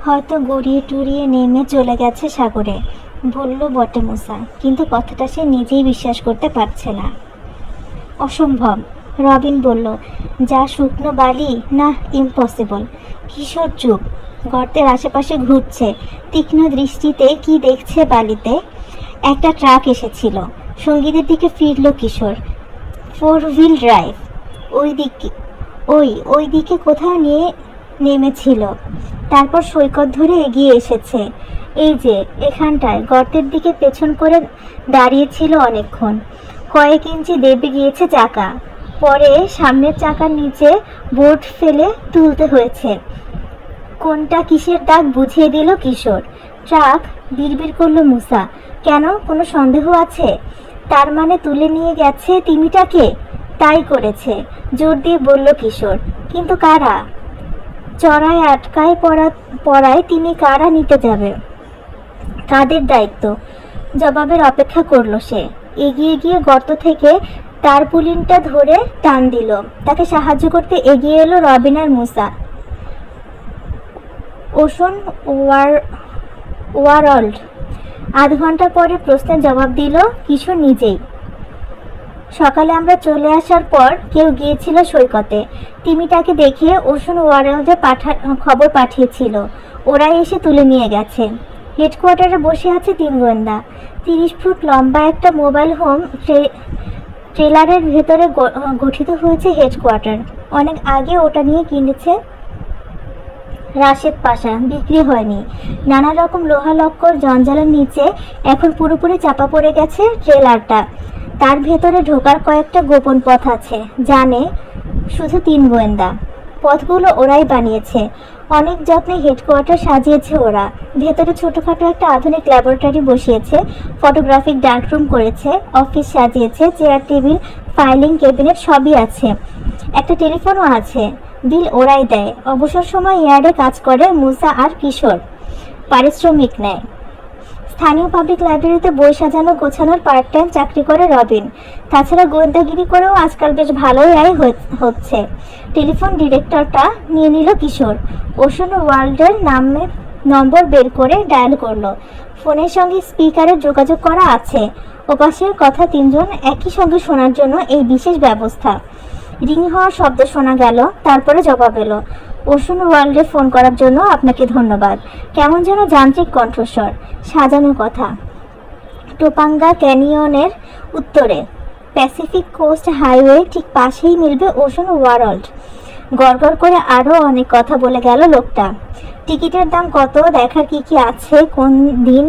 হয়তো গড়িয়ে টুরিয়ে নেমে চলে গেছে সাগরে, বলল বটে মুসা, কিন্তু কথাটা সে নিজেই বিশ্বাস করতে পারছে না। অসম্ভব, রবিন বলল। যা শুকনো বালি না, ইম্পসিবল। কিশোর চুপ, গর্তের আশেপাশে ঘুরছে, তীক্ষ্ণ দৃষ্টিতে কি দেখছে বালিতে। একটা ট্রাক এসেছিল, সঙ্গীদের দিকে ফিরল কিশোর। 4 হুইল ড্রাইভ। ওই দিকে ওই দিকে কোথাও নিয়ে নেমেছিল, তারপর সৈকত ধরে এগিয়ে এসেছে। এই যে এখানটায় গর্তের দিকে পেছন করে দাঁড়িয়েছিল অনেকক্ষণ। কয়েক ইঞ্চি দেবে গিয়েছে চাকা, পরে সামনের চাকার নিচে বোর্ড ফেলে তুলতে হয়েছে। কোনটা কিসের দাগ বুঝিয়ে দিল কিশোর। ট্রাক, বিড়বিড় করল মুসা। কেন, কোনো সন্দেহ আছে? তার মানে তুলে নিয়ে গেছে তিমিটাকে? তাই করেছে, জোর দিয়ে বলল কিশোর। কিন্তু কারা? চড়ায় আটকায় পড়ায় তিনি কারা নিতে যাবে? কাদের দায়িত্ব? জবাবের অপেক্ষা করলো সে। এগিয়ে গিয়ে গর্ত থেকে টারপুলিনটা ধরে টান দিল। তাকে সাহায্য করতে এগিয়ে এলো রবিন আর মুসা। ওশন ওয়ারল্ড। আধ ঘন্টা পরে প্রশ্নের জবাব দিল কিশোর নিজেই। সকালে আমরা চলে আসার পর কেউ গিয়েছিল সৈকতে। তিমিটাকে দেখে ওশন ওয়ারল্ডে খবর পাঠিয়েছিল। ওরাই এসে তুলে নিয়ে গেছে। হেডকোয়ার্টারে বসে আছে 3 গোয়েন্দা। 30 ফুট লম্বা একটা মোবাইল হোম ট্রেলারের ভেতরে গঠিত হয়েছে হেডকোয়ার্টার। অনেক আগে ওটা নিয়ে কিনেছে রাশেদ পাশা, বিক্রি হয়নি। নানা রকম লোহা লক্কর জঞ্জালের নিচে এখন পুরোপুরি চাপা পড়ে গেছে ট্রেলারটা। তার ভেতরে ঢোকার কয়েকটা গোপন পথ আছে, জানে শুধু 3 গোয়েন্দা। পথগুলো ওরাই বানিয়েছে, অনেক যত্নে হেডকোয়ার্টার সাজিয়েছে ওরা। ভেতরে ছোটখাটো একটা আধুনিক ল্যাবরেটরি বসিয়েছে, ফটোগ্রাফিক ডার্করুম করেছে, অফিস সাজিয়েছে, চেয়ার টেবিল, ফাইলিং ক্যাবিনেট সবই আছে। একটা টেলিফোনও আছে। বিল ওরাই দেয়। অবসর সময় ইয়ার্ডে কাজ করে মুসা আর কিশোর, পারিশ্রমিক নেয়। স্থানীয় পাবলিক লাইব্রেরিতে বই সাজানো গোছানোর পার্ট টাইম চাকরি করে রবিন। তাছাড়া গোয়েন্দাগিরি করেও আজকাল বেশ ভালোই আয় হচ্ছে। টেলিফোন ডিরেক্টরটা নিয়ে নিল কিশোর। ওশন ওয়ার্ল্ডের নম্বর বের করে ডায়াল করলো। ফোনের সঙ্গে স্পিকারে যোগাযোগ করা আছে। ওপাশের কথা 3 জন একই সঙ্গে শোনার জন্য এই বিশেষ ব্যবস্থা। রিং হওয়ার শব্দ শোনা গেল, তারপরে জবাব এলো। ওশন ওয়ার্ল্ডে ফোন করার জন্য আপনাকে ধন্যবাদ। কেমন যেন যান্ত্রিক কণ্ঠস্বর, সাজানো কথা। টোপাঙ্গা ক্যানিয়নের উত্তরে প্যাসিফিক কোস্ট হাইওয়ে ঠিক পাশেই মিলবে ওশন ওয়ার্ল্ড। গড়গড় করে আরও অনেক কথা বলে গেল লোকটা। টিকিটের দাম কত, দেখার কি কি আছে, কোন দিন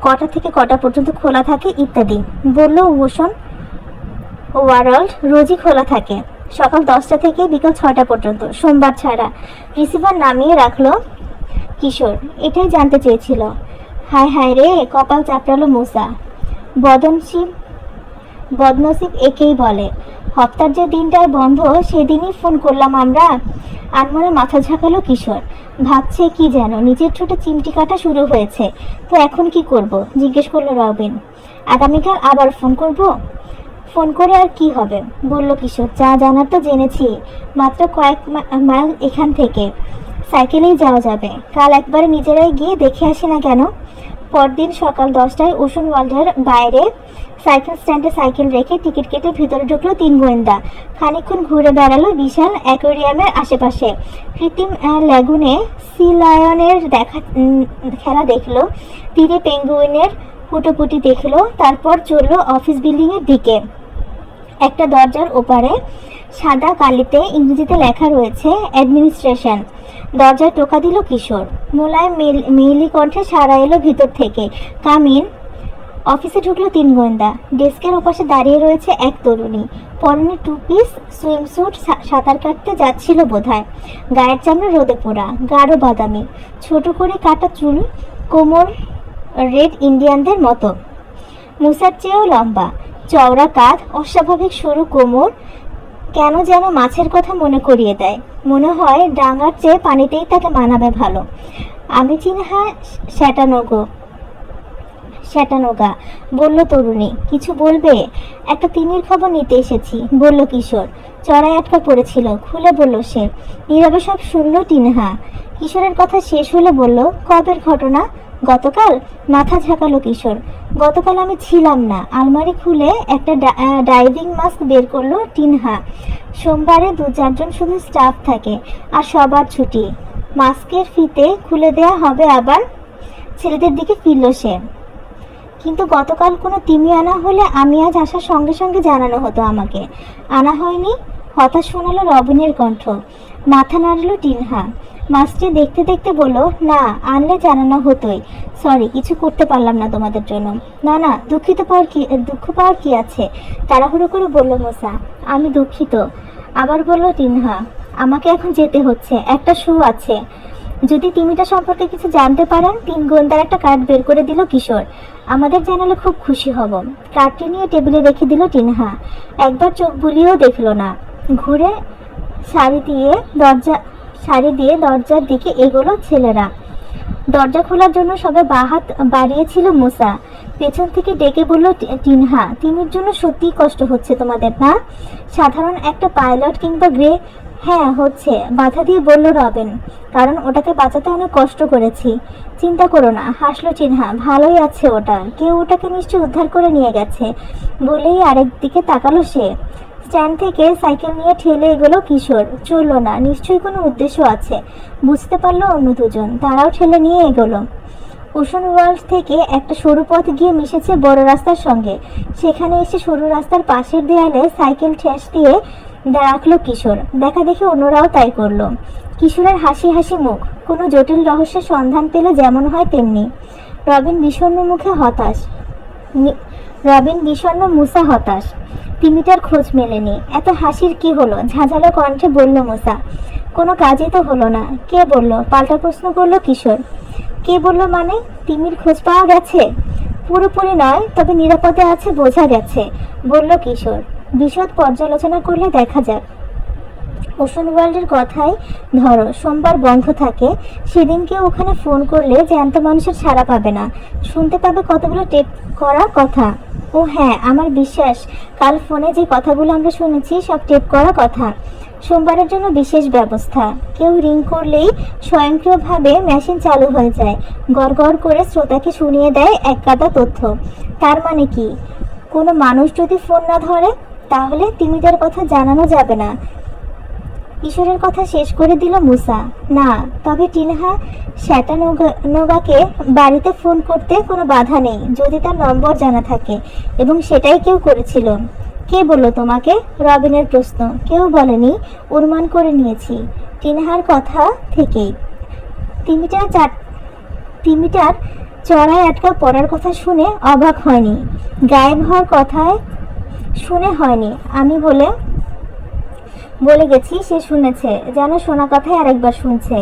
কটা থেকে কটা পর্যন্ত খোলা থাকে ইত্যাদি বলল। ওশন ওয়ার্ল্ড রোজই খোলা থাকে, সকাল 10টা থেকে বিকাল 6টা পর্যন্ত, সোমবার ছাড়া। রিসিভার নামিয়ে রাখলো কিশোর। এটাই জানতে চেয়েছিল। হায় হায় রে, কপাল চাপড়ালো মুসা। বদনসিব একেই বলে। হপ্তার যে দিনটায় বন্ধ সেদিনই ফোন করলাম আমরা। আনমনে মাথা ঝাঁকালো কিশোর। ভাবছে কি যেন, নিজের ঠোঁটে চিমটি কাটা শুরু হয়েছে। তো এখন কি করব, জিজ্ঞেস করলো রবিন। আগামীকাল আবার ফোন করব। ফোন করে আর কি হবে, বলল কিশোর। যা জানার তো জেনেছি, মাত্র কয়েক মাইল এখান থেকে সাইকেলেই যাওয়া যাবে। কাল একবারে নিজেরাই গিয়ে দেখে আসি না কেন? পরদিন সকাল 10টায় ওশন ওয়ার্ল্ডের বাইরে সাইকেল স্ট্যান্ডে সাইকেল রেখে টিকিট কেটে ভিতরে ঢুকলো 3 গোয়েন্দা। খানিকক্ষণ ঘুরে বেড়ালো বিশাল অ্যাকোয়ারিয়ামের আশেপাশে। কৃত্রিম ল্যাগুনে সি লায়নের খেলা দেখলো, তীরে পেঙ্গুইনের ফুটোপুটি দেখলো। তারপর চললো অফিস বিল্ডিংয়ের দিকে। একটা দরজার ওপারে সাদা কালিতে ইংরেজিতে লেখা রয়েছে অ্যাডমিনিস্ট্রেশন। দরজায় টোকা দিল কিশোর। মোলায়েম মেইলি কণ্ঠে সাড়া এলো ভিতর থেকে, কাম ইন। অফিসে ঢুকলো 3 গোয়েন্দা। ডেস্কের ওপাশে দাঁড়িয়ে রয়েছে এক তরুণী, পরনে 2 পিস সুইমস্যুট। সাঁতার কাটতে যাচ্ছিল বোধহয়। গায়ের চামড়া রোদে পোড়া, গাঢ় বাদামি, ছোট করে কাটা চুল, কোমর রেড ইন্ডিয়ানদের মতো। মুসার চেয়েও লম্বা, চওড়া কাঁধ, অস্বাভাবিক সরু কোমর। কেন যেন মাছের কথা মনে করিয়ে দেয়। মনে হয় ডাঙার চেয়ে পানিতেই তাকে মানাবে ভালো। আমি চিনহা শ্যাটানোগো। শ্যাটানোগা, বলল তরুণী। কিছু বলবে? একটা তিমির খবর নিতে এসেছি, বলল কিশোর। চড়াই আটকা পড়েছিল, খুলে বলল সে। নীরবে সব শুনল টিনহা। কিশোরের কথা শেষ হলে বলল, কবের ঘটনা? গতকাল। মাথা ঝাঁকালো কিশোর। গতকাল আমি ছিলাম না। আলমারি খুলে একটা ডাইভিং মাস্ক বের করলো টিনহা। সোমবারে 2-4 জন শুধু স্টাফ থাকে, আর সবার ছুটি। মাস্কের ফিতে খুলে দেয়া হবে আবার। ছেলেদের দিকে ফিরল সে। কিন্তু গতকাল কোনো তিমি আনা হলে আমি আজ আসার সঙ্গে সঙ্গে জানানো হতো আমাকে। আনা হয়নি। হতাশ শোনালো রবিনের কণ্ঠ। মাথা নাড়ল টিনহা। মাছটি দেখতে দেখতে বলল, না আনলে জানানো হতোই। সরি, কিছু করতে পারলাম না তোমাদের জন্য। না না, দুঃখ পাওয়ার কি আছে? তাড়াহুড়ো করে বলল মুসা। আমি দুঃখিত। আবার বলল টিনহা। আমাকে এখন যেতে হচ্ছে, একটা শো আছে। যদি তিমিটা সম্পর্কে কিছু জানতে পারেন। 3 গোয়েন্দার একটা কার্ড বের করে দিল কিশোর। আমাদের জানালে খুব খুশি হব। কার্ডটি নিয়ে টেবিলে রেখে দিল টিনহা। একবার চোখ বুলিয়েও দেখল না। ঘুরে শাড়ি দিয়ে দরজার দিকে এগোলো ছেলেরা। দরজা খোলার জন্য সবে বাহাত বাড়িয়েছিল মুসা। পেছন থেকে ডেকে বলল টিনহা, তিমির জন্য সত্যিই কষ্ট হচ্ছে তোমাদের, না? সাধারণ একটা পাইলট কিংবা গ্রে। হ্যাঁ হচ্ছে, বাধা দিয়ে বলল রবিন। কারণ ওটাকে বাঁচাতে অনেক কষ্ট করেছি। চিন্তা করো না, হাসলো টিনহা। ভালোই আছে ওটা। কেউ ওটাকে নিশ্চয়ই উদ্ধার করে নিয়ে গেছে। বলেই আরেক দিকে তাকালো সে। স্ট্যান্ড থেকে সাইকেল নিয়ে ঠেলে এগোলো কিশোর। চললো না, নিশ্চয়ই কোনো উদ্দেশ্য আছে। বুঝতে পারলো অন্য 2 জন। তারাও ঠেলে নিয়ে এগোলো। ওশন ওয়ার্ল্ড থেকে একটা সরু পথ গিয়ে মিশেছে বড় রাস্তার সঙ্গে। সেখানে এসে সরু রাস্তার পাশের দেয়ালে সাইকেল ঠেস দিয়ে রাখলো কিশোর। দেখা দেখে অন্যরাও তাই করলো। কিশোরের হাসি হাসি মুখ। কোনো জটিল রহস্যের সন্ধান পেলে যেমন হয় তেমনি। রবিন বিষণ্ণ মুসা হতাশ। তিমিটার খোঁজ মেলেনি। এত হাসির কি হলো? ঝাঁঝালো কণ্ঠে বলল মুসা। কোনো কাজই তো হলো না। কে বলল? পাল্টা প্রশ্ন করলো কিশোর। কে বলল মানে? তিমির খোঁজ পাওয়া গেছে? পুরোপুরি নয়, তবে নিরাপদে আছে বোঝা গেছে, বলল কিশোর। বিশদ পর্যালোচনা করলে দেখা যাক। ওশন ওয়ার্ল্ডের কথাই ধরো, সোমবার বন্ধ থাকে। সেদিনকে ওখানে ফোন করলে জ্যান্ত মানুষের ছাড়া পাবে না। শুনতে পাবে কতগুলো টেপ করা কথা। ও হ্যাঁ, আমার বিশ্বাস কাল ফোনে যে কথাগুলো আমরা শুনেছি সব টেপ করা কথা। সোমবারের জন্য বিশেষ ব্যবস্থা। কেউ রিং করলেই স্বয়ংক্রিয়ভাবে মেশিন চালু হয়ে যায়। গড় গড় করে শ্রোতাকে শুনিয়ে দেয় এক গাদা তথ্য। তার মানে কি? কোনো মানুষ যদি ফোন না ধরে, তাহলে তিমিটার কথা জানানো যাবে না। কিশোরের কথা শেষ করে দিল মুসা। না, তবে টিনহা শ্যাটানোগাকে বাড়িতে ফোন করতে কোনো বাধা নেই, যদি তার নম্বর জানা থাকে, এবং সেটাই কেউ করেছিল। কে বলল তোমাকে? রবিনের প্রশ্ন। কেউ বলেনি, অনুমান করে নিয়েছি টিনহার কথা থেকেই। তিমিটার চড়াই আটকা পড়ার কথা শুনে অবাক হয়নি, গায়েব হওয়ার কথায় শুনে হয়নি। আমি বলে গেছি সে শুনেছে, যেন শোনা কথায় আরেকবার শুনছে।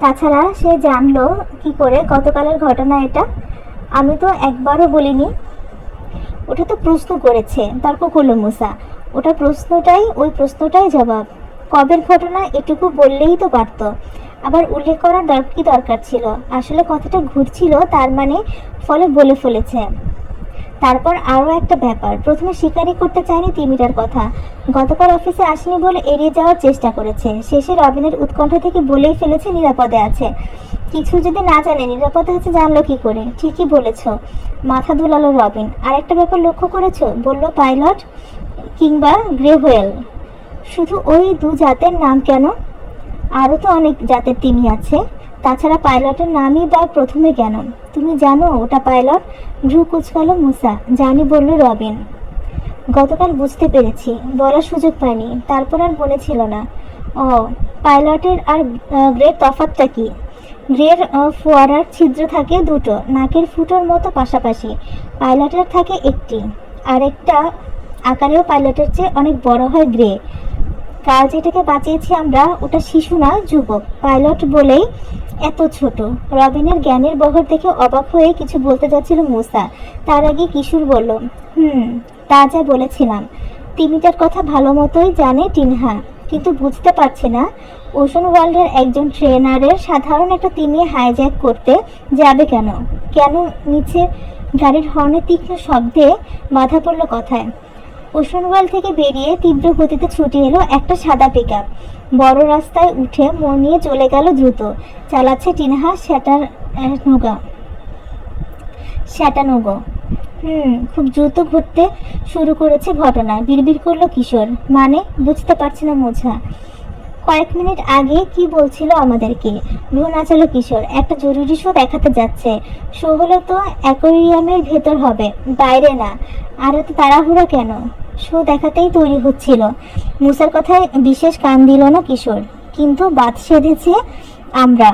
তাছাড়া সে জানলো কি করে গতকালের ঘটনা এটা? আমি তো একবারও বলিনি। ওটা তো প্রশ্ন করেছে, তর্ক করলো মুসা। ওই প্রশ্নটাই জবাব। কবের ঘটনা এটুকু বললেই তো পারত। আবার উল্লেখ করার কি দরকার ছিল? আসলে কথাটা ঘুরছিল, তার মানে ফলে বলে ফেলেছে। তারপর আরও একটা ব্যাপার, প্রথমে স্বীকারই করতে চায়নি তিমিটার কথা। গতকাল অফিসে আসেনি বলে এড়িয়ে যাওয়ার চেষ্টা করেছে। শেষে রবিনের উৎকণ্ঠা থেকে বলেই ফেলেছে নিরাপদে আছে। কিছু যদি না জানে নিরাপদে আছে জানলো কি করে? ঠিকই বলেছ, মাথা দুলালো রবিন। আরেকটা ব্যাপার লক্ষ্য করেছ? বলল পাইলট কিংবা গ্রে হোয়েল। শুধু ওই 2 জাতের নাম কেন? আরও তো অনেক জাতের তিমি আছে। তাছাড়া পাইলটের নামই বা প্রথমে কেন? তুমি জানো ওটা পাইলট? ভ্রু কুচকালো মুসা। জানি, বলল রবিন। গতকাল বুঝতে পেরেছি, বলার সুযোগ পাইনি, তারপর আর মনে ছিল না। ও, পাইলটের আর গ্রের তফাৎটা কি? গ্রের ফোয়ারার ছিদ্র থাকে 2টো, নাকের ফুটোর মতো পাশাপাশি। পাইলটের থাকে 1টি, আরেকটা আকারেও পাইলটের চেয়ে অনেক বড় হয় গ্রে। কাল যেটাকে বাঁচিয়েছি আমরা, ওটা শিশু না, যুবক। পাইলট বলেই এত ছোট। রবিনের জ্ঞানের বহর দেখে অবাক হয়ে কিছু বলতে যাচ্ছিল মুসা, তার আগে কিশোর বলল, তা যা বলেছিলাম। তিমিটার কথা ভালো মতোই জানে টিনহা, কিন্তু বুঝতে পারছে না ওশন ওয়ার্ল্ডের একজন ট্রেনারের সাধারণ একটা তিমি হাইজ্যাক করতে যাবে কেন? গাড়ির হর্নের তীক্ষ্ণ শব্দে বাধা পড়ল কথায়। ওশনওয়াল থেকে বেরিয়ে তীব্র গতিতে ছুটে এলো একটা সাদা পিকআপ। বড় রাস্তায় উঠে মোড় নিয়ে চলে গেল দ্রুত। চালাচ্ছে টিনহা শ্যাটানুগো। খুব দ্রুত ঘটতে শুরু করেছে ঘটনা, বিড়বিড় করলো কিশোর। মানে বুঝতে পারছে না মোঝা। কয়েক মিনিট আগে কি বলছিল আমাদেরকে? ভ্রু নাচালো কিশোর। একটা জরুরি শো দেখাতে যাচ্ছে। শো হলো তো অ্যাকোয়ারিয়ামের ভেতর হবে, বাইরে না। আর এত তাড়াহুড়া কেন? শো দেখাতেই তৈরি হচ্ছিল। মুসার কথায় বিশেষ কান দিল না কিশোর। কিন্তু বাদ সেধেছে আমরা,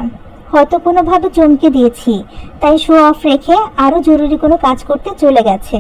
হয়তো কোনোভাবে চমকে দিয়েছি, তাই শো অফ রেখে আরো জরুরি কোনো কাজ করতে চলে গেছে।